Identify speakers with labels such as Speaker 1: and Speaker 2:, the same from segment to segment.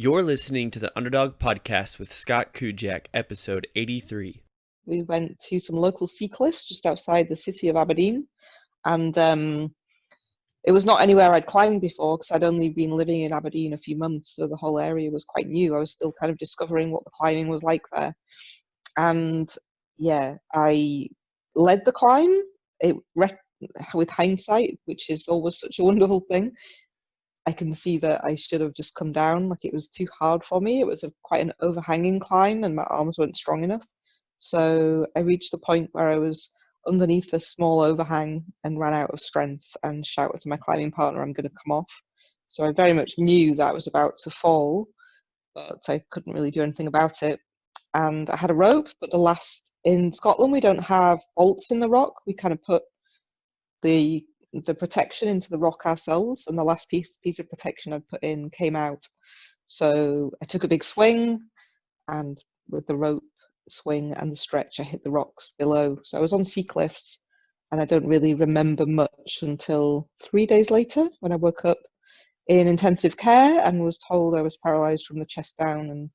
Speaker 1: You're listening to the Underdog Podcast with Scott Kujak, episode 83.
Speaker 2: We went to some local sea cliffs just outside the city of Aberdeen, and it was not anywhere I'd climbed before because I'd only been living in Aberdeen a few months, so the whole area was quite new. I was still kind of discovering what the climbing was like there. And yeah, I led the climb. With hindsight, which is always such a wonderful thing, I can see that I should have just come down. Like, it was too hard for me. It was quite an overhanging climb and my arms weren't strong enough. So I reached the point where I was underneath a small overhang and ran out of strength and shouted to my climbing partner, "I'm going to come off." So I very much knew that I was about to fall, but I couldn't really do anything about it. And I had a rope, but in Scotland, we don't have bolts in the rock. We kind of put the protection into the rock ourselves, and the last piece of protection I'd put in came out. So I took a big swing, and with the rope swing and the stretch, I hit the rocks below. So I was on sea cliffs, and I don't really remember much until 3 days later when I woke up in intensive care and was told I was paralyzed from the chest down, and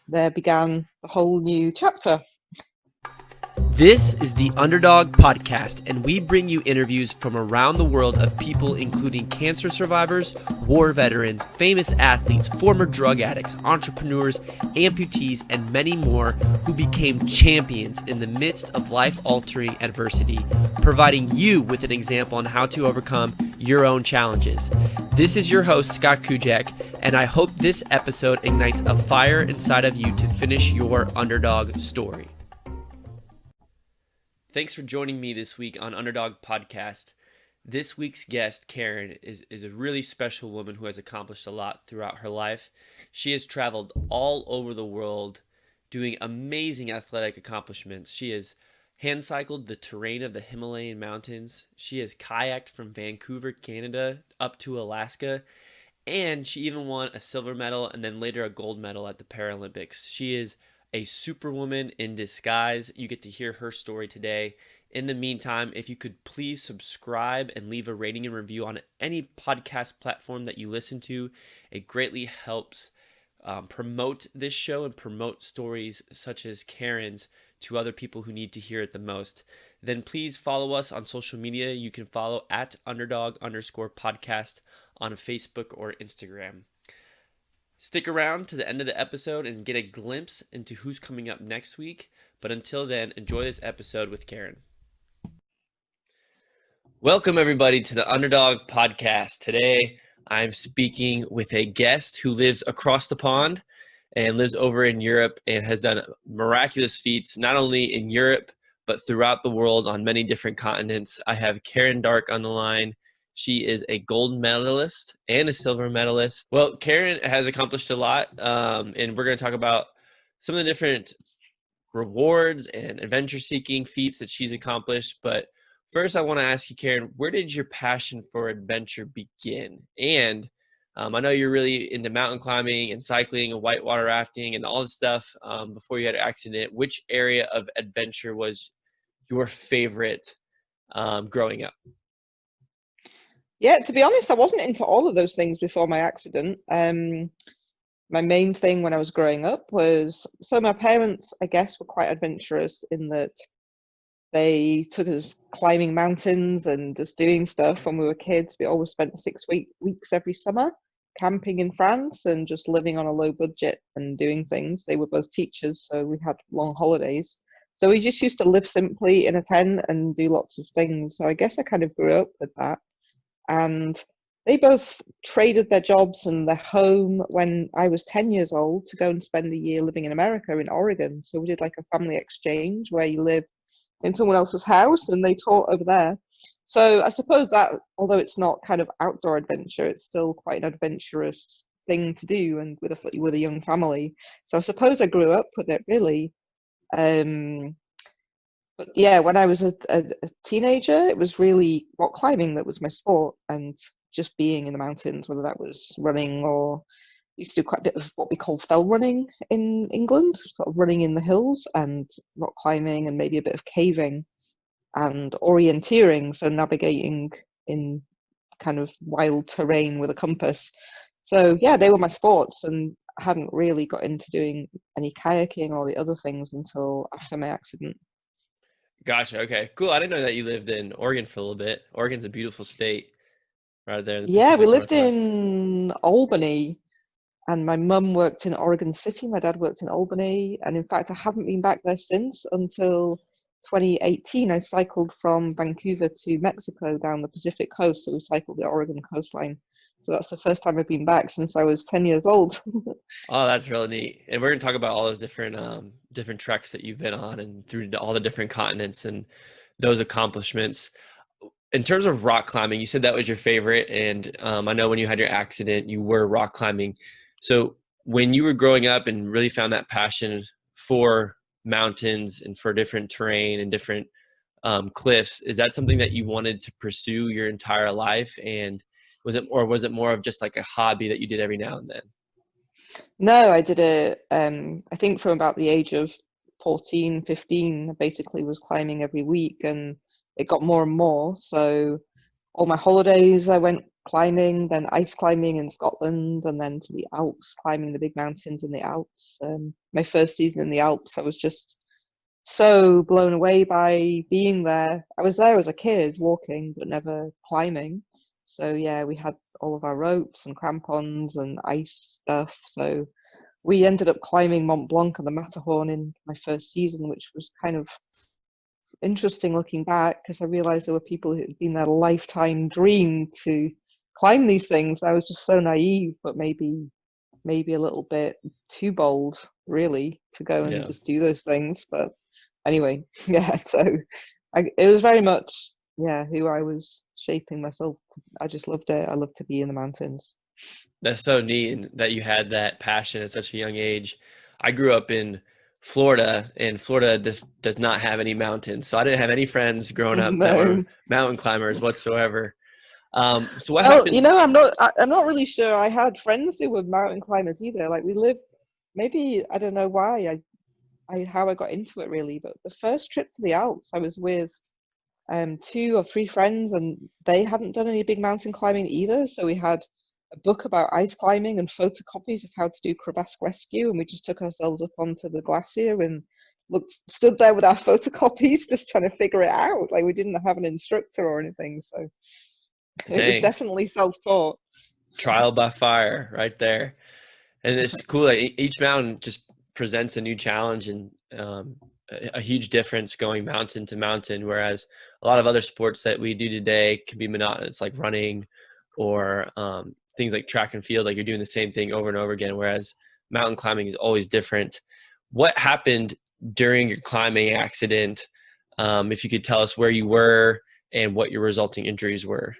Speaker 2: there began the whole new chapter.
Speaker 1: This is the Underdog Podcast, and we bring you interviews from around the world of people including cancer survivors, war veterans, famous athletes, former drug addicts, entrepreneurs, amputees, and many more who became champions in the midst of life-altering adversity, providing you with an example on how to overcome your own challenges. This is your host, Scott Kujak, and I hope this episode ignites a fire inside of you to finish your underdog story. Thanks for joining me this week on Underdog Podcast. This week's guest, Karen, is a really special woman who has accomplished a lot throughout her life. She has traveled all over the world doing amazing athletic accomplishments. She has hand-cycled the terrain of the Himalayan Mountains. She has kayaked from Vancouver, Canada, up to Alaska. And she even won a silver medal and then later a gold medal at the Paralympics. She is a superwoman in disguise. You get to hear her story today. In the meantime, if you could please subscribe and leave a rating and review on any podcast platform that you listen to, it greatly helps promote this show and promote stories such as Karen's to other people who need to hear it the most. Then please follow us on social media. You can follow at underdog_podcast on Facebook or Instagram. Stick around to the end of the episode and get a glimpse into who's coming up next week. But until then, enjoy this episode with Karen. Welcome, everybody, to the Underdog Podcast. Today, I'm speaking with a guest who lives across the pond and lives over in Europe and has done miraculous feats, not only in Europe, but throughout the world on many different continents. I have Karen Darke on the line. She is a gold medalist and a silver medalist. Well, Karen has accomplished a lot, and we're going to talk about some of the different rewards and adventure-seeking feats that she's accomplished. But first, I want to ask you, Karen, where did your passion for adventure begin? And I know you're really into mountain climbing and cycling and whitewater rafting and all this stuff before you had an accident. Which area of adventure was your favorite growing up?
Speaker 2: Yeah, to be honest, I wasn't into all of those things before my accident. My main thing when I was growing up was, so my parents, I guess, were quite adventurous in that they took us climbing mountains and just doing stuff when we were kids. We always spent 6 weeks every summer camping in France and just living on a low budget and doing things. They were both teachers, so we had long holidays. So we just used to live simply in a tent and do lots of things. So I guess I kind of grew up with that. And they both traded their jobs and their home when I was 10 years old to go and spend a year living in America, in Oregon. So we did like a family exchange where you live in someone else's house and they taught over there. So I suppose that, although it's not kind of outdoor adventure, it's still quite an adventurous thing to do and with a young family. So I suppose I grew up with it, really. But yeah, when I was a teenager, it was really rock climbing that was my sport, and just being in the mountains, whether that was running or used to do quite a bit of what we call fell running in England, sort of running in the hills, and rock climbing and maybe a bit of caving and orienteering, so navigating in kind of wild terrain with a compass. So yeah, they were my sports, and I hadn't really got into doing any kayaking or the other things until after my accident.
Speaker 1: Gotcha. Okay, cool. I didn't know that you lived in Oregon for a little bit. Oregon's a beautiful state right there in the
Speaker 2: Yeah, we
Speaker 1: Pacific
Speaker 2: lived
Speaker 1: Northwest.
Speaker 2: in Albany, and my mum worked in Oregon City. My dad worked in Albany, and in fact, I haven't been back there since until 2018. I cycled from Vancouver to Mexico down the Pacific coast, so we cycled the Oregon coastline. So that's the first time I've been back since I was 10 years old.
Speaker 1: Oh, that's really neat. And we're gonna talk about all those different treks that you've been on and through all the different continents and those accomplishments. In terms of rock climbing, you said that was your favorite, and I know when you had your accident, you were rock climbing. So when you were growing up and really found that passion for mountains and for different terrain and different cliffs, is that something that you wanted to pursue your entire life? And was it more of just like a hobby that you did every now and then?
Speaker 2: No, I did it, I think from about the age of 14, 15, I basically was climbing every week, and it got more and more. So all my holidays, I went climbing, then ice climbing in Scotland, and then to the Alps, climbing the big mountains in the Alps. My first season in the Alps, I was just so blown away by being there. I was there as a kid walking, but never climbing. So yeah, we had all of our ropes and crampons and ice stuff. So we ended up climbing Mont Blanc and the Matterhorn in my first season, which was kind of interesting looking back because I realized there were people who had been their lifetime dream to climb these things. I was just so naive, but maybe a little bit too bold, really, to go and
Speaker 1: Yeah.
Speaker 2: just do those things. But anyway, yeah. So it was very much who I was shaping myself. I just loved it. I loved to be in the mountains.
Speaker 1: That's so neat and that you had that passion at such a young age. I grew up in Florida, and Florida does not have any mountains, so I didn't have any friends growing up that were
Speaker 2: No.
Speaker 1: mountain climbers whatsoever. So what
Speaker 2: Well,
Speaker 1: happened?
Speaker 2: I'm not really sure I had friends who were mountain climbers either. Like we lived, maybe I don't know why I how I got into it really, but the first trip to the Alps, I was with two or three friends, and they hadn't done any big mountain climbing either. So we had a book about ice climbing and photocopies of how to do crevasse rescue, and we just took ourselves up onto the glacier and stood there with our photocopies, just trying to figure it out. Like we didn't have an instructor or anything, so it was
Speaker 1: Dang,
Speaker 2: definitely self-taught.
Speaker 1: trial by fire right there. And it's cool that each mountain just presents a new challenge and a huge difference going mountain to mountain. Whereas a lot of other sports that we do today can be monotonous, like running or things like track and field, like you're doing the same thing over and over again. Whereas mountain climbing is always different. What happened during your climbing accident? If you could tell us where you were and what your resulting injuries were.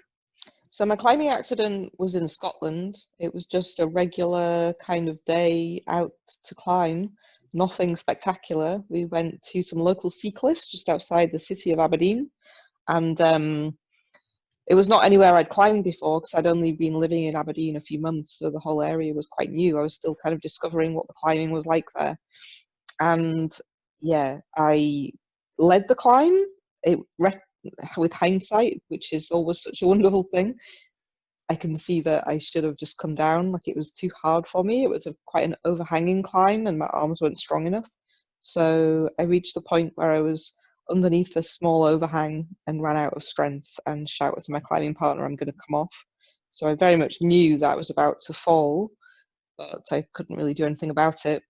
Speaker 2: So my climbing accident was in Scotland. It was just a regular kind of day out to climb, nothing spectacular. We went to some local sea cliffs just outside the city of Aberdeen, and it was not anywhere I'd climbed before because I'd only been living in Aberdeen a few months, so the whole area was quite new. I was still kind of discovering what the climbing was like there, and yeah, I led the climb. It with hindsight, which is always such a wonderful thing, I can see that I should have just come down. Like it was too hard for me. It was quite an overhanging climb, and my arms weren't strong enough. So I reached the point where I was underneath a small overhang and ran out of strength and shouted to my climbing partner, "I'm going to come off." So I very much knew that I was about to fall, but I couldn't really do anything about it.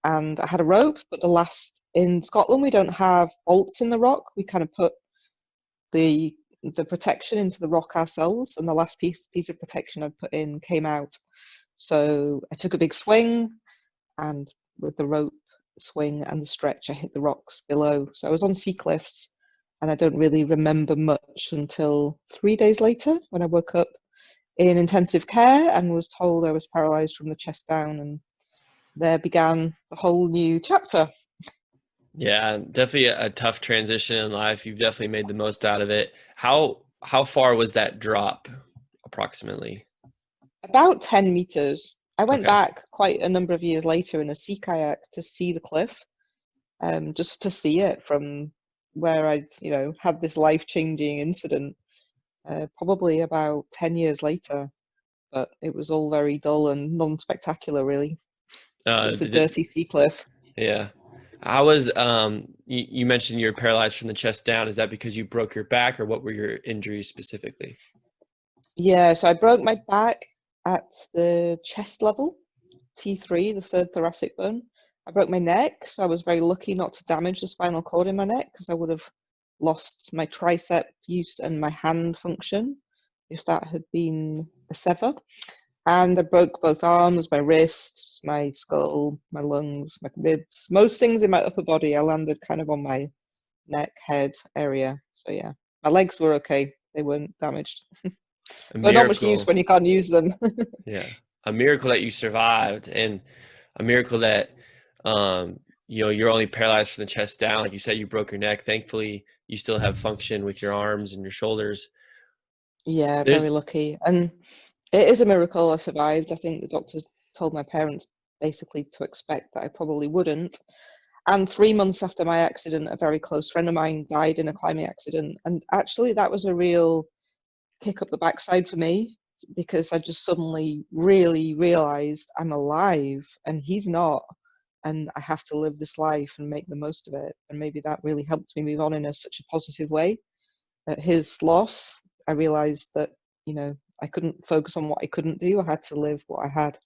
Speaker 2: And I had a rope, but the last in Scotland we don't have bolts in the rock. We kind of put the the protection into the rock ourselves, and the last piece of protection I'd put in came out. So I took a big swing, and with the rope swing and the stretch, I hit the rocks below. So I was on sea cliffs, and I don't really remember much until 3 days later when I woke up in intensive care and was told I was paralyzed from the chest down, and there began the whole new chapter.
Speaker 1: Yeah, definitely a tough transition in life. You've definitely made the most out of it. How far was that drop approximately?
Speaker 2: About 10 meters. I went
Speaker 1: Okay.
Speaker 2: back quite a number of years later in a sea kayak to see the cliff, just to see it from where I'd, had this life-changing incident, probably about 10 years later. But it was all very dull and non-spectacular, really. Just a dirty sea cliff.
Speaker 1: Yeah. I was you mentioned you're paralyzed from the chest down. Is that because you broke your back, or what were your injuries specifically?
Speaker 2: Yeah, so I broke my back at the chest level, T3, the third thoracic bone. I broke my neck, so I was very lucky not to damage the spinal cord in my neck, because I would have lost my tricep use and my hand function if that had been a sever. And I broke both arms, my wrists, my skull, my lungs, my ribs. Most things in my upper body, I landed kind of on my neck, head area. So yeah, my legs were okay. They weren't damaged.
Speaker 1: A
Speaker 2: But not much use
Speaker 1: miracle.
Speaker 2: when you can't use them.
Speaker 1: Yeah. A miracle that you survived, and a miracle that you're only paralyzed from the chest down. Like you said, you broke your neck. Thankfully, you still have function with your arms and your shoulders.
Speaker 2: Yeah,
Speaker 1: There's
Speaker 2: very lucky. And it is a miracle I survived. I think the doctors told my parents basically to expect that I probably wouldn't. And 3 months after my accident, a very close friend of mine died in a climbing accident. And actually, that was a real kick up the backside for me, because I just suddenly really realized I'm alive and he's not. And I have to live this life and make the most of it. And maybe that really helped me move on in such a positive way. At his loss, I realized that, I couldn't focus on what I couldn't do. I had to live what I had.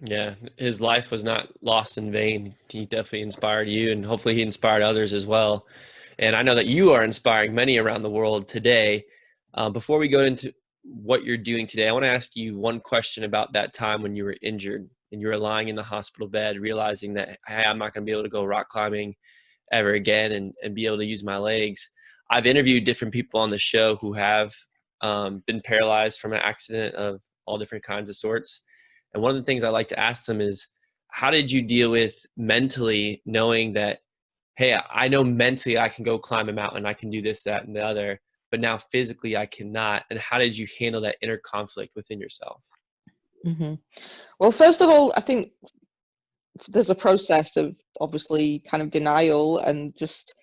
Speaker 1: Yeah, his life was not lost in vain. He definitely inspired you, and hopefully he inspired others as well. And I know that you are inspiring many around the world today. Before we go into what you're doing today, I want to ask you one question about that time when you were injured and you were lying in the hospital bed, realizing that, hey, I'm not going to be able to go rock climbing ever again and be able to use my legs. I've interviewed different people on the show who have been paralyzed from an accident of all different kinds of sorts. And one of the things I like to ask them is, how did you deal with mentally knowing that, hey, I know mentally I can go climb a mountain, I can do this, that, and the other, but now physically I cannot? And how did you handle that inner conflict within yourself?
Speaker 2: Mm-hmm. Well, first of all, I think there's a process of obviously kind of denial, and just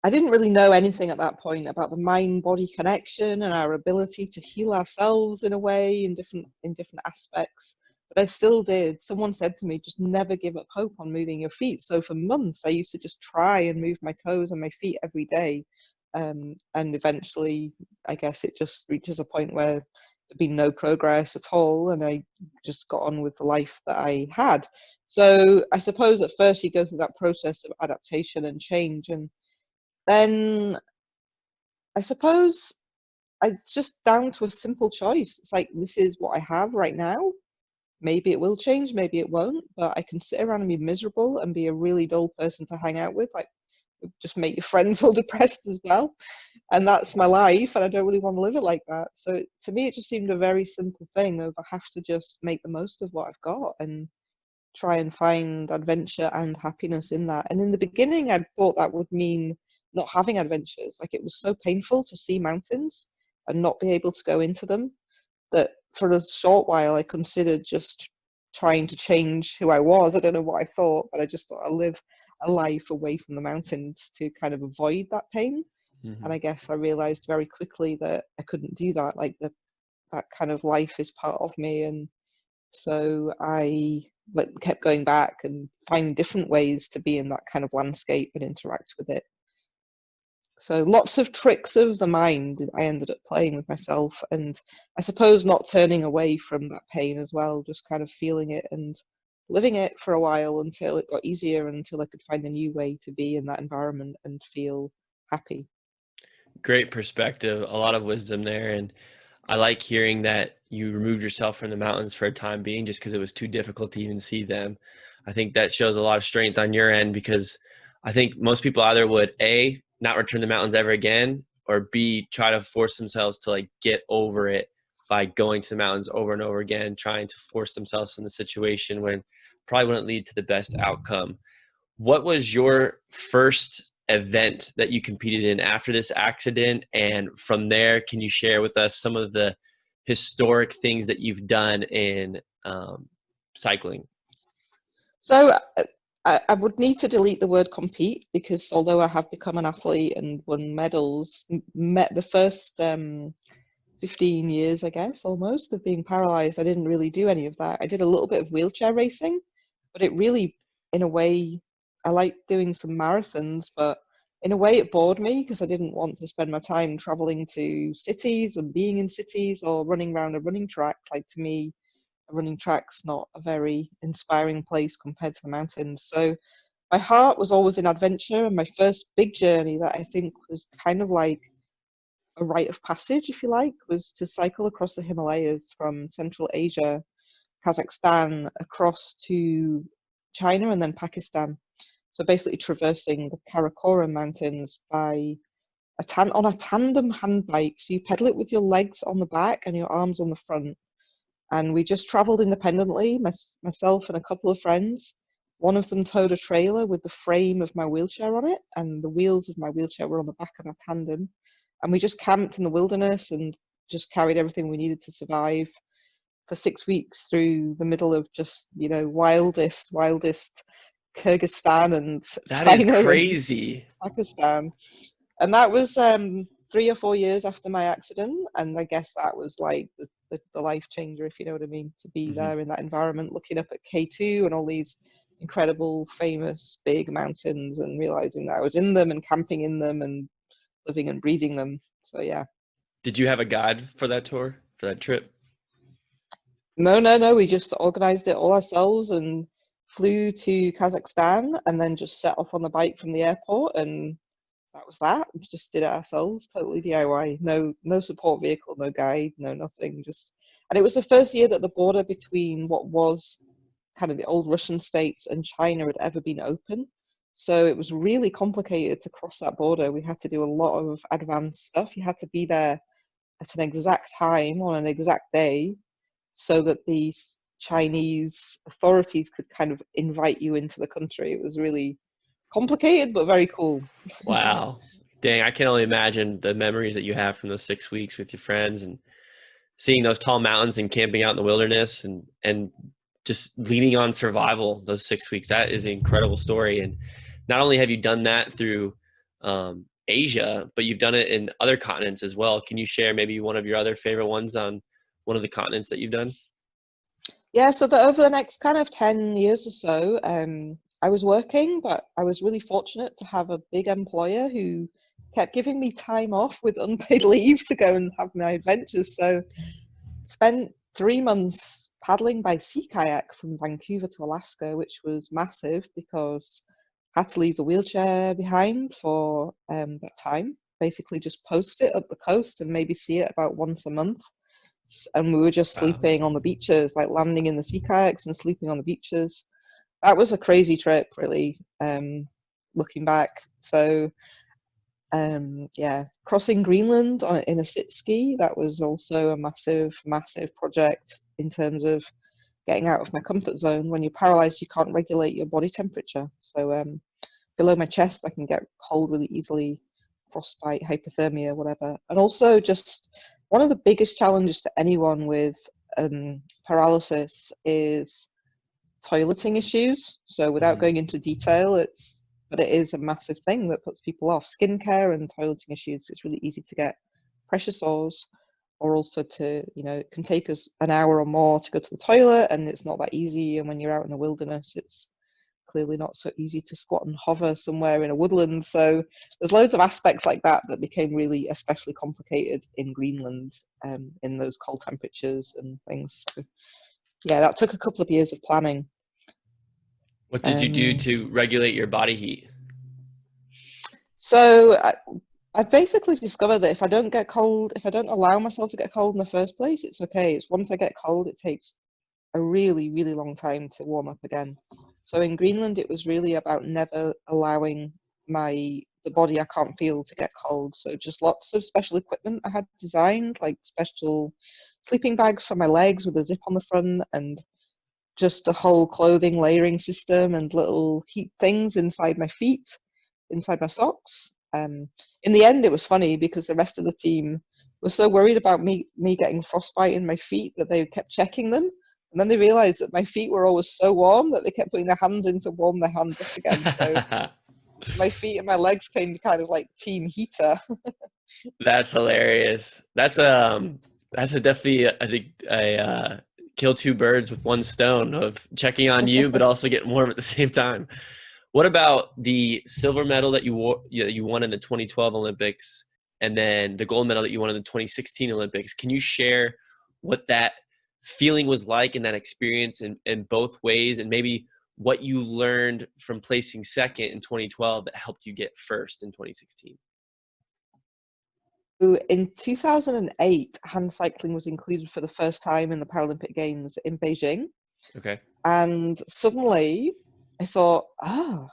Speaker 2: I didn't really know anything at that point about the mind-body connection and our ability to heal ourselves in a way, in different aspects. But I still did. Someone said to me, just never give up hope on moving your feet. So for months, I used to just try and move my toes and my feet every day. And eventually, I guess it just reaches a point where there'd been no progress at all, and I just got on with the life that I had. So I suppose at first you go through that process of adaptation and change, and then I suppose it's just down to a simple choice. It's like, this is what I have right now. Maybe it will change, maybe it won't, but I can sit around and be miserable and be a really dull person to hang out with, like just make your friends all depressed as well. And that's my life, and I don't really want to live it like that. So to me, it just seemed a very simple thing of, I have to just make the most of what I've got and try and find adventure and happiness in that. And in the beginning, I thought that would mean not having adventures. Like, it was so painful to see mountains and not be able to go into them, that for a short while I considered just trying to change who I was. I don't know what I thought, but I just thought I'll live a life away from the mountains to kind of avoid that pain.
Speaker 1: Mm-hmm.
Speaker 2: And I guess I realized very quickly that I couldn't do that. Like, that kind of life is part of me. And so I kept going back and finding different ways to be in that kind of landscape and interact with it. So lots of tricks of the mind I ended up playing with myself, and I suppose not turning away from that pain as well, just kind of feeling it and living it for a while until it got easier, until I could find a new way to be in that environment and feel happy.
Speaker 1: Great perspective, a lot of wisdom there. And I like hearing that you removed yourself from the mountains for a time being just because it was too difficult to even see them. I think that shows a lot of strength on your end, because I think most people either would A, not return to the mountains ever again, or B, try to force themselves to like get over it by going to the mountains over and over again, trying to force themselves in the situation when probably wouldn't lead to the best outcome. What was your first event that you competed in after this accident? And from there, can you share with us some of the historic things that you've done in cycling?
Speaker 2: So I would need to delete the word compete, because although I have become an athlete and won medals, met the first 15 years, I guess, almost, of being paralyzed, I didn't really do any of that. I did a little bit of wheelchair racing, but it really, in a way, I like doing some marathons, but in a way it bored me because I didn't want to spend my time traveling to cities and being in cities or running around a running track. Like, to me, a running track's not a very inspiring place compared to the mountains. So my heart was always in adventure, and my first big journey that I think was kind of like a rite of passage, if you like, was to cycle across the Himalayas from Central Asia, Kazakhstan, across to China and then Pakistan. So basically traversing the Karakoram Mountains by on a tandem hand bike. So you pedal it with your legs on the back and your arms on the front. And we just traveled independently, myself and a couple of friends. One of them towed a trailer with the frame of my wheelchair on it, and the wheels of my wheelchair were on the back of our tandem. And we just camped in the wilderness and just carried everything we needed to survive for 6 weeks through the middle of just, wildest Kyrgyzstan and
Speaker 1: That is
Speaker 2: China and
Speaker 1: crazy.
Speaker 2: Pakistan. And that was 3 or 4 years after my accident. And I guess that was like the life changer, if you know what I mean, to be
Speaker 1: Hmm.
Speaker 2: there in that environment, looking up at K2 and all these incredible, famous, big mountains, and realizing that I was in them and camping in them and living and breathing them. So, yeah.
Speaker 1: Did you have a guide for that tour, for that trip?
Speaker 2: No, no, no. We just organized it all ourselves and flew to Kazakhstan and then just set off on the bike from the airport, and that was that. We just did it ourselves, totally DIY. No support vehicle, no guide, no nothing. Just, and it was the first year that the border between what was kind of the old Russian states and China had ever been open. So it was really complicated to cross that border. We had to do a lot of advanced stuff. You had to be there at an exact time on an exact day so that the Chinese authorities could kind of invite you into the country. It was really complicated, but very cool.
Speaker 1: Wow. Dang, I can only imagine the memories that you have from those 6 weeks with your friends and seeing those tall mountains and camping out in the wilderness and just leaning on survival those 6 weeks. That is an incredible story. And not only have you done that through Asia, but you've done it in other continents as well. Can you share maybe one of your other favorite ones on one of the continents that you've done?
Speaker 2: Yeah, so over the next kind of 10 years or so, I was working, but I was really fortunate to have a big employer who kept giving me time off with unpaid leave to go and have my adventures. So spent 3 months paddling by sea kayak from Vancouver to Alaska, which was massive because I had to leave the wheelchair behind for that time. Basically, just post it up the coast and maybe see it about once a month. And we were just
Speaker 1: Wow.
Speaker 2: sleeping on the beaches, like landing in the sea kayaks and sleeping on the beaches. That was a crazy trip, really, looking back. So, yeah, crossing Greenland in a sit-ski, that was also a massive, massive project in terms of getting out of my comfort zone. When you're paralyzed, you can't regulate your body temperature. So, below my chest, I can get cold really easily, frostbite, hypothermia, whatever. And also, just one of the biggest challenges to anyone with paralysis is toileting issues. So, without
Speaker 1: Mhm.
Speaker 2: going into detail, but it is a massive thing that puts people off. Skincare and toileting issues. It's really easy to get pressure sores, or also it can take us an hour or more to go to the toilet, and it's not that easy. And when you're out in the wilderness, it's clearly not so easy to squat and hover somewhere in a woodland. So there's loads of aspects like that that became really especially complicated in Greenland, in those cold temperatures and things. So, yeah, that took a couple of years of planning.
Speaker 1: What did you do
Speaker 2: Um,
Speaker 1: to regulate your body heat?
Speaker 2: so I basically discovered that if I don't get cold, if I don't allow myself to get cold in the first place, it's okay. It's once I get cold, it takes a really, really long time to warm up again. So in Greenland, it was really about never allowing the body I can't feel to get cold. So just lots of special equipment I had designed, like special sleeping bags for my legs with a zip on the front, and just a whole clothing layering system and little heat things inside my feet, inside my socks. In the end, it was funny because the rest of the team was so worried about me getting frostbite in my feet that they kept checking them. And then they realized that my feet were always so warm that they kept putting their hands in to warm their hands up again. So my feet and my legs came kind of like team heater.
Speaker 1: That's hilarious. That's That's a definitely, I think, a kill two birds with one stone of checking on you, but also getting warm at the same time. What about the silver medal that you won in the 2012 Olympics, and then the gold medal that you won in the 2016 Olympics? Can you share what that feeling was like in that experience in both ways, and maybe what you learned from placing second in 2012 that helped you get first in 2016?
Speaker 2: In 2008, hand cycling was included for the first time in the Paralympic Games in Beijing.
Speaker 1: Okay.
Speaker 2: And suddenly I thought, the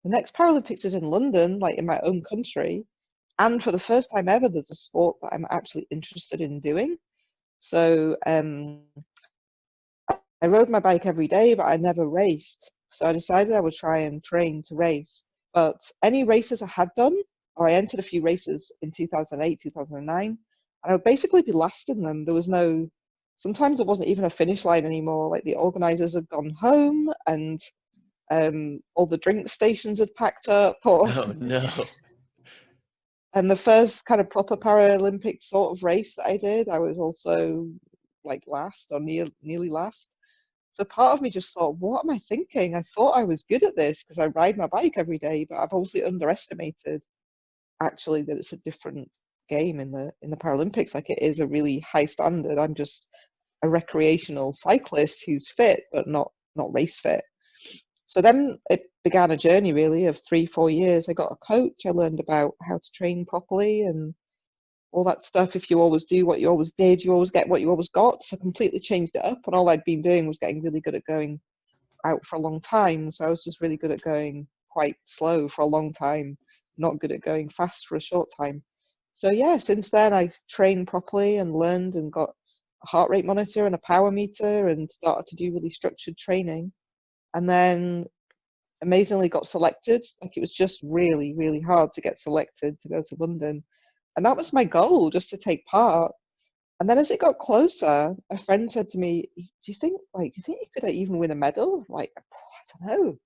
Speaker 2: next Paralympics is in London, like in my own country. And for the first time ever, there's a sport that I'm actually interested in doing. So I rode my bike every day, but I never raced. So I decided I would try and train to race. But any races I had done, or I entered a few races in 2008, 2009, and I would basically be last in them. There was no, sometimes it wasn't even a finish line anymore. Like the organizers had gone home and all the drink stations had packed up. Or,
Speaker 1: Oh no.
Speaker 2: and the first kind of proper Paralympic sort of race that I did, I was also like last or nearly last. So part of me just thought, what am I thinking? I thought I was good at this because I ride my bike every day, but I've obviously underestimated actually that it's a different game in the Paralympics. Like it is a really high standard. I'm just a recreational cyclist who's fit but not race fit. So then it began a journey really of 3-4 years. I got a coach. I learned about how to train properly and all that stuff. If you always do what you always did, you always get what you always got. So I completely changed it up. And all I'd been doing was getting really good at going out for a long time. So I was just really good at going quite slow for a long time, not good at going fast for a short time. So yeah, since then I trained properly and learned and got a heart rate monitor and a power meter and started to do really structured training. And then amazingly got selected. Like it was just really, really hard to get selected to go to London. And that was my goal, just to take part. And then as it got closer, a friend said to me, do you think you could even win a medal? Like, I don't know,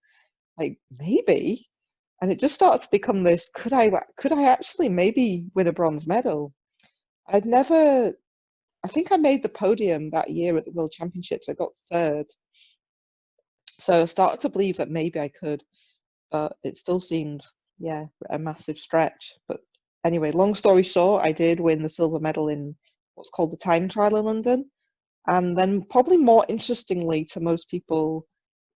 Speaker 2: like maybe. And it just started to become this, could I actually maybe win a bronze medal? I'd never, I think I made the podium that year at the World Championships. I got third. So I started to believe that maybe I could, but it still seemed, yeah, a massive stretch. But anyway, long story short, I did win the silver medal in what's called the time trial in London. And then, probably more interestingly to most people,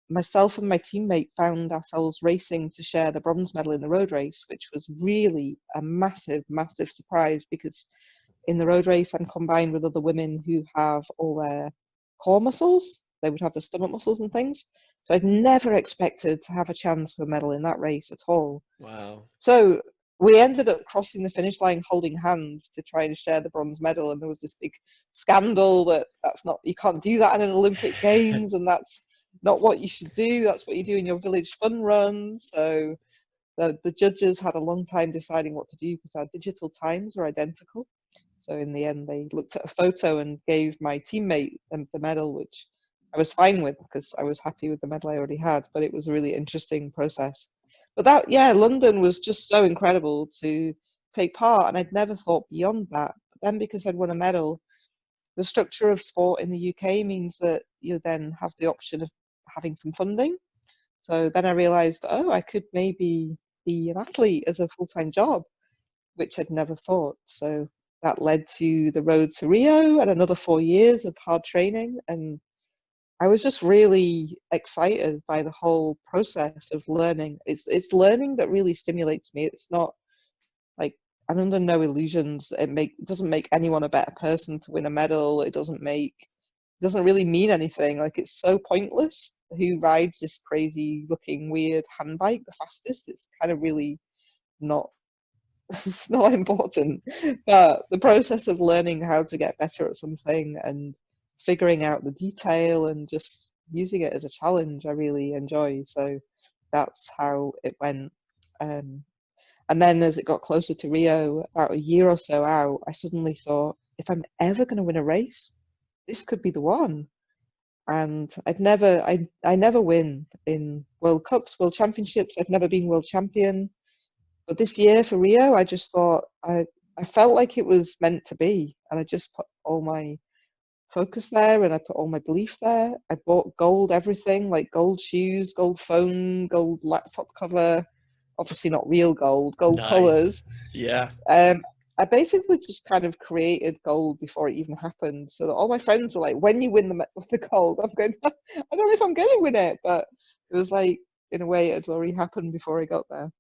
Speaker 2: myself and my teammate found ourselves racing to share the bronze medal in the road race, which was really a massive, massive surprise because in the road race, I'm combined with other women who have all their core muscles. They would have the stomach muscles and things. So I'd never expected to have a chance for a medal in that race at all.
Speaker 1: Wow.
Speaker 2: So we ended up crossing the finish line holding hands to try and share the bronze medal, and there was this big scandal that that's not, you can't do that in an Olympic Games, and that's not what you should do. That's what you do in your village fun run. So the judges had a long time deciding what to do because our digital times were identical. So in the end, they looked at a photo and gave my teammate the medal, which I was fine with because I was happy with the medal I already had. But it was a really interesting process. But that, yeah, London was just so incredible to take part, and I'd never thought beyond that. But then because I'd won a medal, the structure of sport in the UK means that you then have the option of having some funding. So then I realised, oh, I could maybe be an athlete as a full-time job, which I'd never thought. So that led to the road to Rio and another 4 years of hard training. And I was just really excited by the whole process of learning. It's learning that really stimulates me. It's not like, I'm under no illusions that it doesn't make anyone a better person to win a medal. It doesn't really mean anything. Like it's so pointless. Who rides this crazy looking weird hand bike the fastest? It's kind of really not it's not important. But the process of learning how to get better at something and figuring out the detail and just using it as a challenge, I really enjoy. So that's how it went. Um, and then as it got closer to Rio, about a year or so out, I suddenly thought, if I'm ever going to win a race, this could be the one. And I never win in World Cups, World Championships. I've never been world champion. But this year for Rio, I just thought I felt like it was meant to be, and I just put all my focus there, and I put all my belief there. I bought gold everything, like gold shoes, gold phone, gold laptop cover, obviously not real gold, gold
Speaker 1: Nice.
Speaker 2: colors.
Speaker 1: Yeah.
Speaker 2: um I basically just kind of created gold before it even happened, so that all my friends were like, when you win the gold, I'm going, I don't know if I'm going to win it, but it was like, in a way, it had already happened before I got there.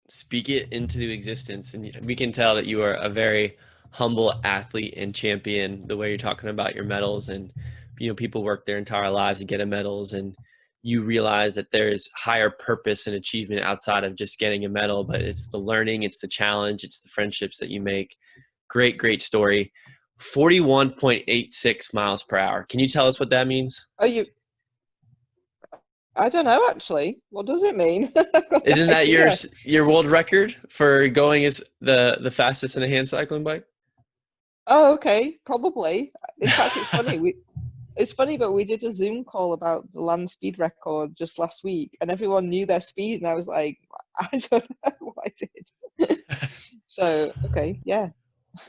Speaker 1: Speak it into existence, and we can tell that you are a very humble athlete and champion the way you're talking about your medals. And people work their entire lives to get a medals, and you realize that there's higher purpose and achievement outside of just getting a medal, but it's the learning, it's the challenge, it's the friendships that you make. Great story. 41.86 miles per hour. Can you tell us what that means?
Speaker 2: Oh, I don't know actually. What does it mean? I've got no
Speaker 1: Isn't that your
Speaker 2: idea.
Speaker 1: your world record for going as the fastest in a hand cycling bike?
Speaker 2: Oh, okay, probably. In fact, it's funny, but we did a Zoom call about the land speed record just last week, and everyone knew their speed, and I was like, I don't know what I did. So, okay, yeah.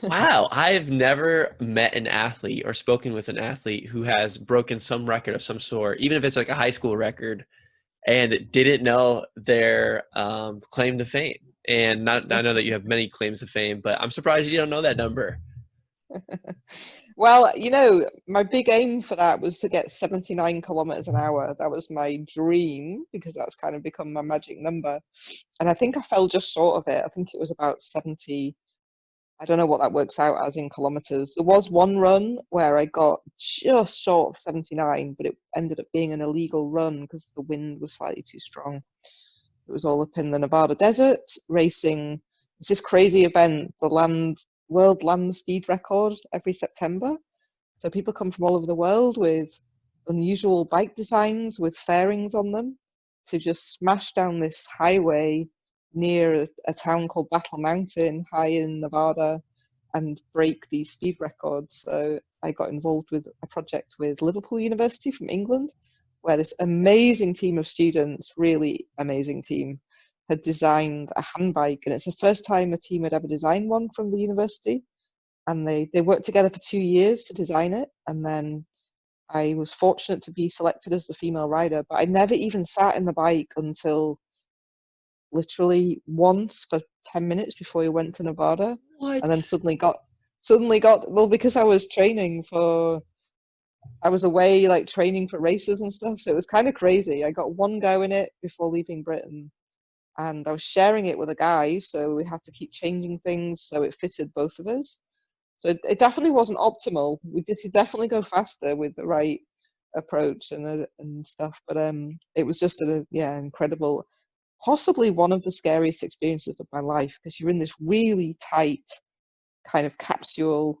Speaker 1: Wow, I've never met an athlete or spoken with an athlete who has broken some record of some sort, even if it's like a high school record, and didn't know their claim to fame. And not, I know that you have many claims to fame, but I'm surprised you don't know that number.
Speaker 2: Well, my big aim for that was to get 79 kilometers an hour. That was my dream because that's kind of become my magic number. And I think I fell just short of it. I think it was about 70. I don't know what that works out as in kilometers. There was one run where I got just short of 79, but it ended up being an illegal run because the wind was slightly too strong. It was all up in the Nevada desert racing. It's this crazy event, the World Land Speed Record every September. So people come from all over the world with unusual bike designs with fairings on them to just smash down this highway near a town called Battle Mountain, high in Nevada, and break these speed records. So I got involved with a project with Liverpool University from England, where this amazing team of students, really amazing team, had designed a handbike. And it's the first time a team had ever designed one from the university. And they worked together for 2 years to design it. And then I was fortunate to be selected as the female rider, but I never even sat in the bike until literally once for 10 minutes before we went to Nevada, and then
Speaker 1: What?
Speaker 2: suddenly got well, because I was away like training for races and stuff, so it was kind of crazy. I got one go in it before leaving Britain, and I was sharing it with a guy, so we had to keep changing things so it fitted both of us. So it definitely wasn't optimal. Could definitely go faster with the right approach and stuff, but it was just yeah, incredible. Possibly one of the scariest experiences of my life, because you're in this really tight kind of capsule,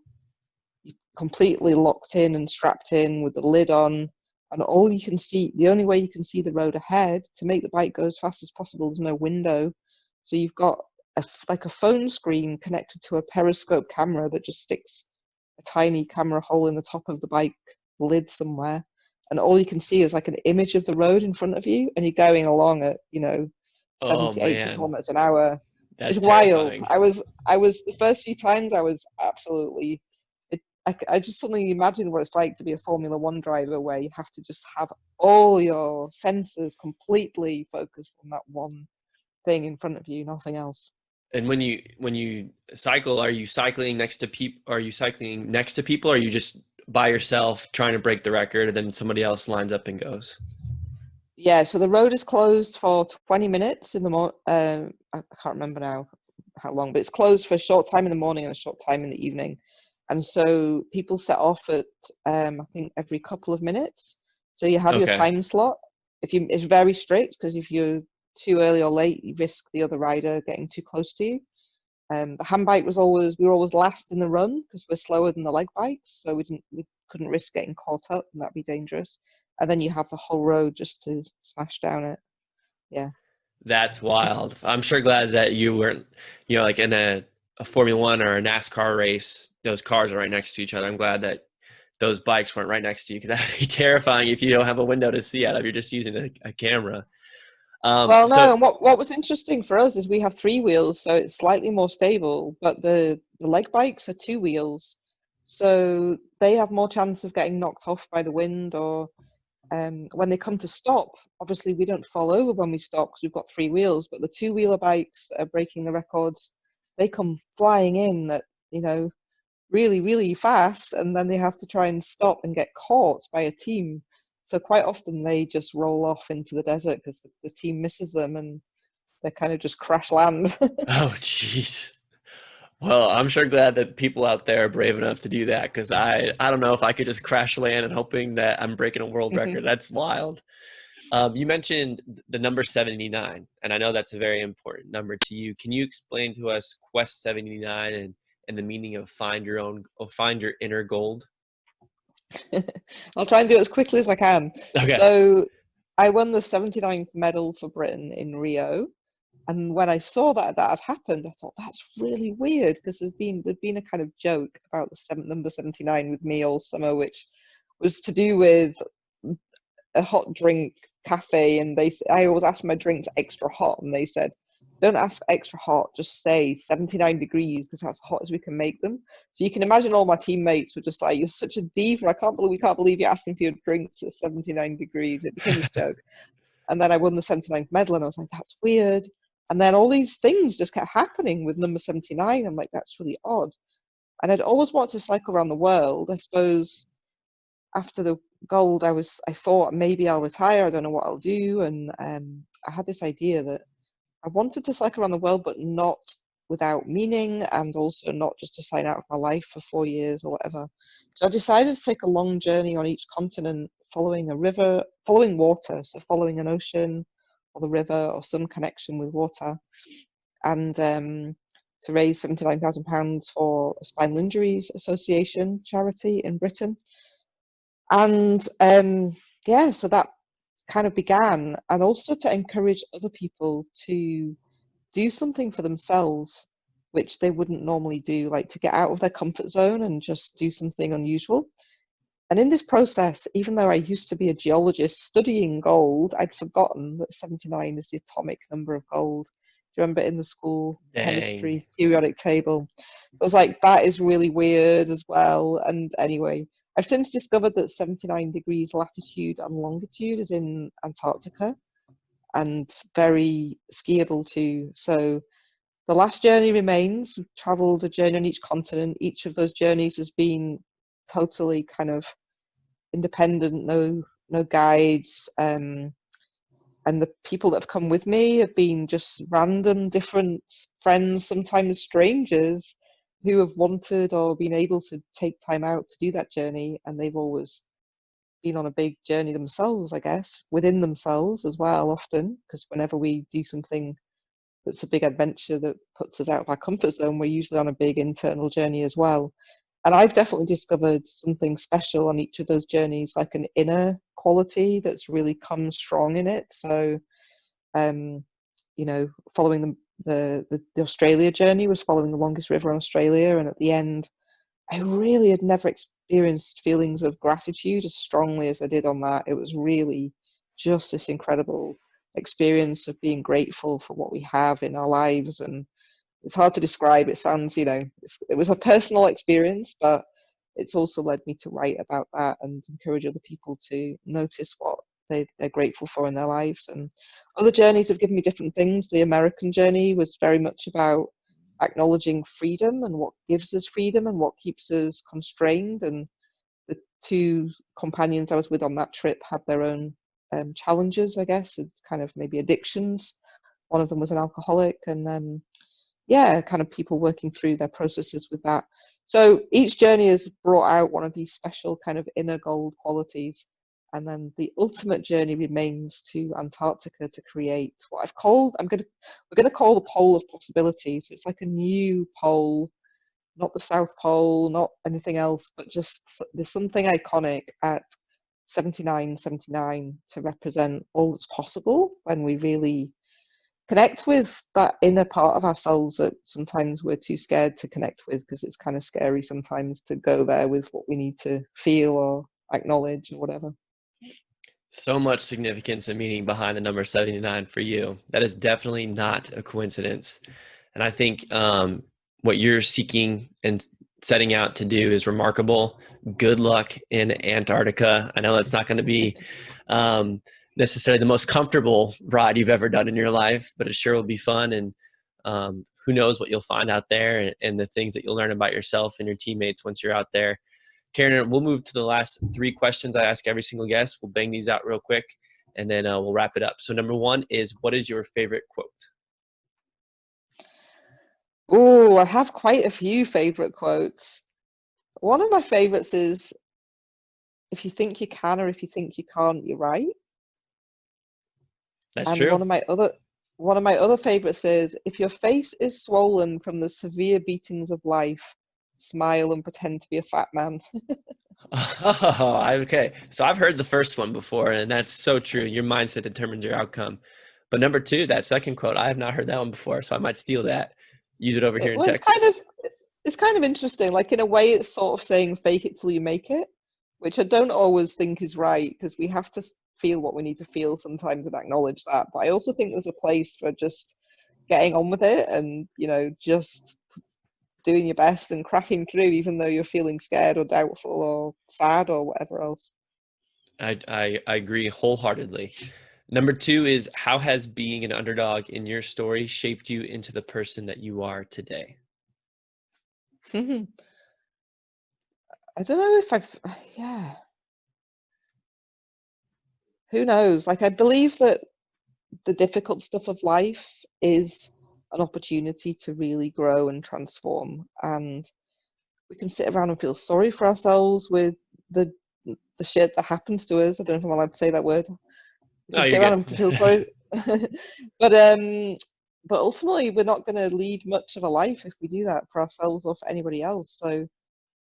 Speaker 2: completely locked in and strapped in with the lid on, and all you can see, the only way you can see the road ahead to make the bike go as fast as possible, there's no window. So you've got like a phone screen connected to a periscope camera that just sticks a tiny camera hole in the top of the bike lid somewhere. And all you can see is like an image of the road in front of you, and you're going along at,
Speaker 1: Oh
Speaker 2: 70, 80
Speaker 1: man,
Speaker 2: kilometers an hour.
Speaker 1: that's
Speaker 2: It's wild.
Speaker 1: terrifying.
Speaker 2: I was the first few times I was absolutely. I just suddenly imagine what it's like to be a Formula One driver, where you have to just have all your senses completely focused on that one thing in front of you, nothing else.
Speaker 1: And when you cycle, are you cycling next to people? Are you cycling next to people? Or are you just by yourself trying to break the record, and then somebody else lines up and goes?
Speaker 2: Yeah, so the road is closed for 20 minutes in the morning. I can't remember now how long, but it's closed for a short time in the morning and a short time in the evening. And so people set off at, I think, every couple of minutes. So you have your
Speaker 1: Okay.
Speaker 2: time slot. It's very strict, because if you're too early or late, you risk the other rider getting too close to you. The handbike we were always last in the run because we're slower than the leg bikes, so we couldn't risk getting caught up, and that'd be dangerous. And then you have the whole road just to smash down it. Yeah.
Speaker 1: That's wild. I'm sure glad that you weren't, like in a Formula One or a NASCAR race, those cars are right next to each other. I'm glad that those bikes weren't right next to you, because that'd be terrifying if you don't have a window to see out of. You're just using a camera.
Speaker 2: Well,
Speaker 1: So
Speaker 2: no, and what was interesting for us is we have three wheels, so it's slightly more stable, but the leg bikes are two wheels, so they have more chance of getting knocked off by the wind, or when they come to stop, obviously we don't fall over when we stop because we've got three wheels, but the two-wheeler bikes that are breaking the records, they come flying in at, you know, really, really fast, and then they have to try and stop and get caught by a team. So quite often they just roll off into the desert because the team misses them and they kind of just crash land.
Speaker 1: oh jeez. Well, I'm sure glad that people out there are brave enough to do that because I don't know if I could just crash land and hoping that I'm breaking a world record. That's wild. You mentioned the number 79, and I know that's a very important number to you. Can you explain to us Quest 79 and the meaning of find your own or find your inner gold?
Speaker 2: I'll try and do it as quickly as I can.
Speaker 1: Okay.
Speaker 2: So I won the 79th medal for Britain in Rio. And when I saw that had happened, I thought that's really weird because there'd been a kind of joke about the number 79 with me all summer, which was to do with a hot drink cafe, and I always asked my drinks extra hot, and they said, don't ask for extra hot, just say 79 degrees because that's as hot as we can make them. So you can imagine all my teammates were just like, you're such a diva, we can't believe you're asking for your drinks at 79 degrees. It became this joke. And then I won the 79th medal, and I was like, that's weird. And then all these things just kept happening with number 79. I'm like, that's really odd. And I'd always wanted to cycle around the world. I suppose after the gold, I thought maybe I'll retire. I don't know what I'll do. And I had this idea that I wanted to cycle around the world, but not without meaning, and also not just to sign out of my life for 4 years or whatever. So I decided to take a long journey on each continent, following a river, following water, so following an ocean or the river or some connection with water, and to raise £79,000 for a Spinal Injuries Association charity in Britain. And yeah, so that kind of began, and also to encourage other people to do something for themselves which they wouldn't normally do, like to get out of their comfort zone and just do something unusual. And in this process, even though I used to be a geologist studying gold, I'd forgotten that 79 is the atomic number of gold. Do you remember in the school
Speaker 1: Dang.
Speaker 2: chemistry periodic table? I was like, that is really weird as well. And anyway, I've since discovered that 79 degrees latitude and longitude is in Antarctica and very skiable too. So the last journey remains. We've traveled a journey on each continent. Each of those journeys has been totally kind of independent, no guides. And the people that have come with me have been just random, different friends, sometimes strangers, who have wanted or been able to take time out to do that journey. And they've always been on a big journey themselves, I guess, within themselves as well, often, because whenever we do something that's a big adventure that puts us out of our comfort zone, we're usually on a big internal journey as well. And I've definitely discovered something special on each of those journeys, like an inner quality that's really come strong in it. So, um, you know, following the Australia journey was following the longest river in Australia, and at the end, I really had never experienced feelings of gratitude as strongly as I did on that. It was really just this incredible experience of being grateful for what we have in our lives. And it's hard to describe. It sounds, it was a personal experience, but it's also led me to write about that and encourage other people to notice what they're grateful for in their lives. And other journeys have given me different things. The American journey was very much about acknowledging freedom and what gives us freedom and what keeps us constrained. And the two companions I was with on that trip had their own challenges, I guess. It's kind of maybe addictions. One of them was an alcoholic, and yeah, kind of people working through their processes with that. So each journey has brought out one of these special kind of inner gold qualities. And then the ultimate journey remains to Antarctica to create what we're going to call the pole of possibility. So it's like a new pole, not the South Pole, not anything else, but just there's something iconic at 79 to represent all that's possible when we really connect with that inner part of ourselves that sometimes we're too scared to connect with, because it's kind of scary sometimes to go there with what we need to feel or acknowledge or whatever.
Speaker 1: So much significance and meaning behind the number 79 for you. That is definitely not a coincidence. And I think what you're seeking and setting out to do is remarkable. Good luck in Antarctica. I know that's not going to be um, necessarily the most comfortable ride you've ever done in your life, but it sure will be fun. And who knows what you'll find out there, and the things that you'll learn about yourself and your teammates once you're out there. Karen, we'll move to the last three questions I ask every single guest. We'll bang these out real quick, and then we'll wrap it up. So number one is, what is your favorite quote?
Speaker 2: Oh, I have quite a few favorite quotes. One of my favorites is, if you think you can or if you think you can't, you're right.
Speaker 1: That's
Speaker 2: And
Speaker 1: true.
Speaker 2: one of my other favorites is, if your face is swollen from the severe beatings of life, smile and pretend to be a fat man.
Speaker 1: Oh, okay. So I've heard the first one before, and that's so true. Your mindset determines your outcome. But number two, that second quote, I have not heard that one before, so I might steal that, use it over here in
Speaker 2: Well,
Speaker 1: Texas.
Speaker 2: it's kind of interesting. Like, in a way, it's sort of saying fake it till you make it, which I don't always think is right, because we have to feel what we need to feel sometimes and acknowledge that. But I also think there's a place for just getting on with it and, just doing your best and cracking through, even though you're feeling scared or doubtful or sad or whatever else.
Speaker 1: I agree wholeheartedly. Number two is, how has being an underdog in your story shaped you into the person that you are today?
Speaker 2: I don't know if yeah, who knows? Like, I believe that the difficult stuff of life is an opportunity to really grow and transform. And we can sit around and feel sorry for ourselves with the the shit that happens to us. I don't know if I'm allowed to say that word. We
Speaker 1: Oh,
Speaker 2: can
Speaker 1: you're
Speaker 2: sit around
Speaker 1: good.
Speaker 2: and feel sorry, but ultimately we're not going to lead much of a life if we do that for ourselves or for anybody else. So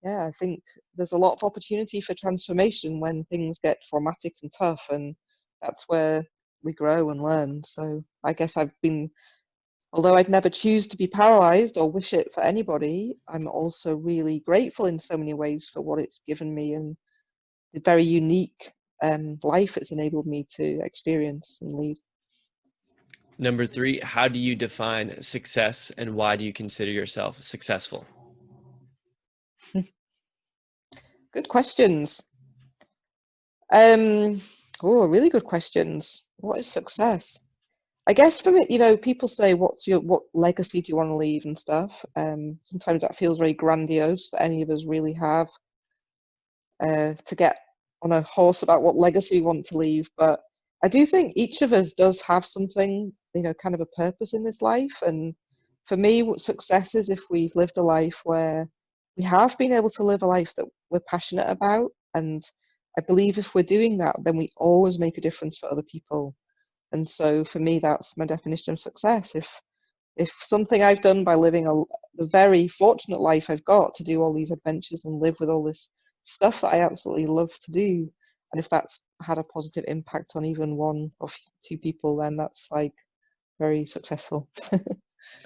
Speaker 2: yeah, I think there's a lot of opportunity for transformation when things get traumatic and tough, and that's where we grow and learn. So I guess although I'd never choose to be paralyzed or wish it for anybody, I'm also really grateful in so many ways for what it's given me and the very unique life it's enabled me to experience and lead.
Speaker 1: Number three, how do you define success, and why do you consider yourself successful?
Speaker 2: Good questions. Um, oh, really good questions. What is success? I guess for me, people say, what legacy do you want to leave and stuff. Sometimes that feels very grandiose that any of us really have to get on a horse about what legacy we want to leave. But I do think each of us does have something, kind of a purpose in this life. And for me, what success is, if we've lived a life where we have been able to live a life that we're passionate about. And I believe if we're doing that, then we always make a difference for other people. And so for me, that's my definition of success. If something I've done by living the very fortunate life I've got to do all these adventures and live with all this stuff that I absolutely love to do, and if that's had a positive impact on even one or two people, then that's like very successful.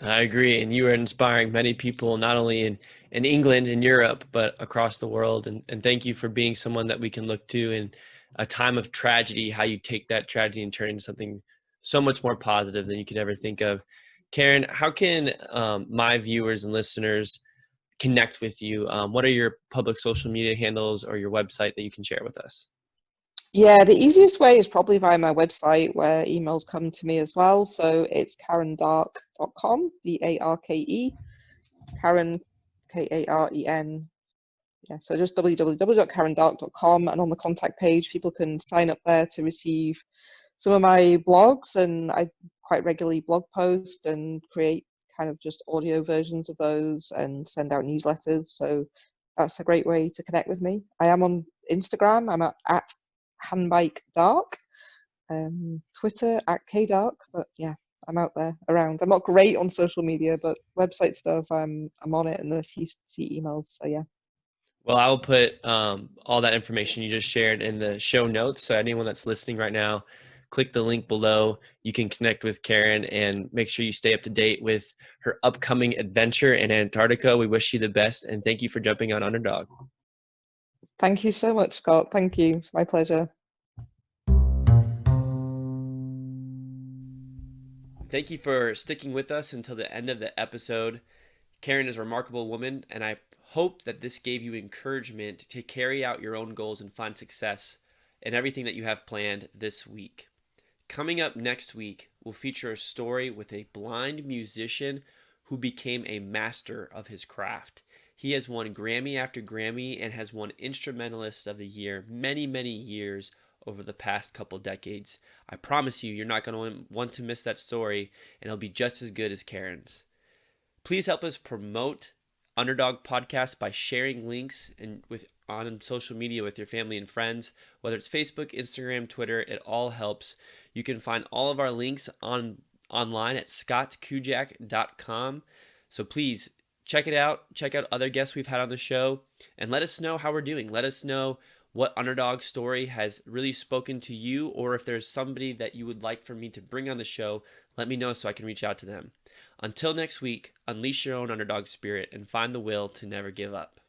Speaker 1: I agree. And you are inspiring many people, not only in England and Europe, but across the world. And thank you for being someone that we can look to in a time of tragedy, how you take that tragedy and turn it into something so much more positive than you could ever think of. Karen, how can my viewers and listeners connect with you? What are your public social media handles or your website that you can share with us?
Speaker 2: Yeah, the easiest way is probably via my website, where emails come to me as well. So it's karendarke.com, Darke, Karen, Karen. Yeah, so just www.karendarke.com, and on the contact page, people can sign up there to receive some of my blogs, and I quite regularly blog post and create kind of just audio versions of those and send out newsletters. So that's a great way to connect with me. I am on Instagram. I'm at handbikedark, Twitter at kdark. But yeah, I'm out there around. I'm not great on social media, but website stuff, I'm on it, and the CC emails. So yeah.
Speaker 1: Well, I will put all that information you just shared in the show notes. So anyone that's listening right now, click the link below. You can connect with Karen and make sure you stay up to date with her upcoming adventure in Antarctica. We wish you the best, and thank you for jumping on Underdog.
Speaker 2: Thank you so much, Scott. Thank you. It's my pleasure.
Speaker 1: Thank you for sticking with us until the end of the episode. Karen is a remarkable woman, and I hope that this gave you encouragement to carry out your own goals and find success in everything that you have planned this week. Coming up next week, we'll feature a story with a blind musician who became a master of his craft. He has won Grammy after Grammy and has won Instrumentalist of the Year many, many years over the past couple decades. I promise you, you're not going to want to miss that story, and it'll be just as good as Karen's. Please help us promote Underdog Podcast by sharing links on social media with your family and friends, whether it's Facebook, Instagram, Twitter. It all helps. You can find all of our links online at scottkujak.com. So please check it out. Check out other guests we've had on the show, and let us know how we're doing. Let us know what underdog story has really spoken to you, or if there's somebody that you would like for me to bring on the show, let me know so I can reach out to them. Until next week, unleash your own underdog spirit and find the will to never give up.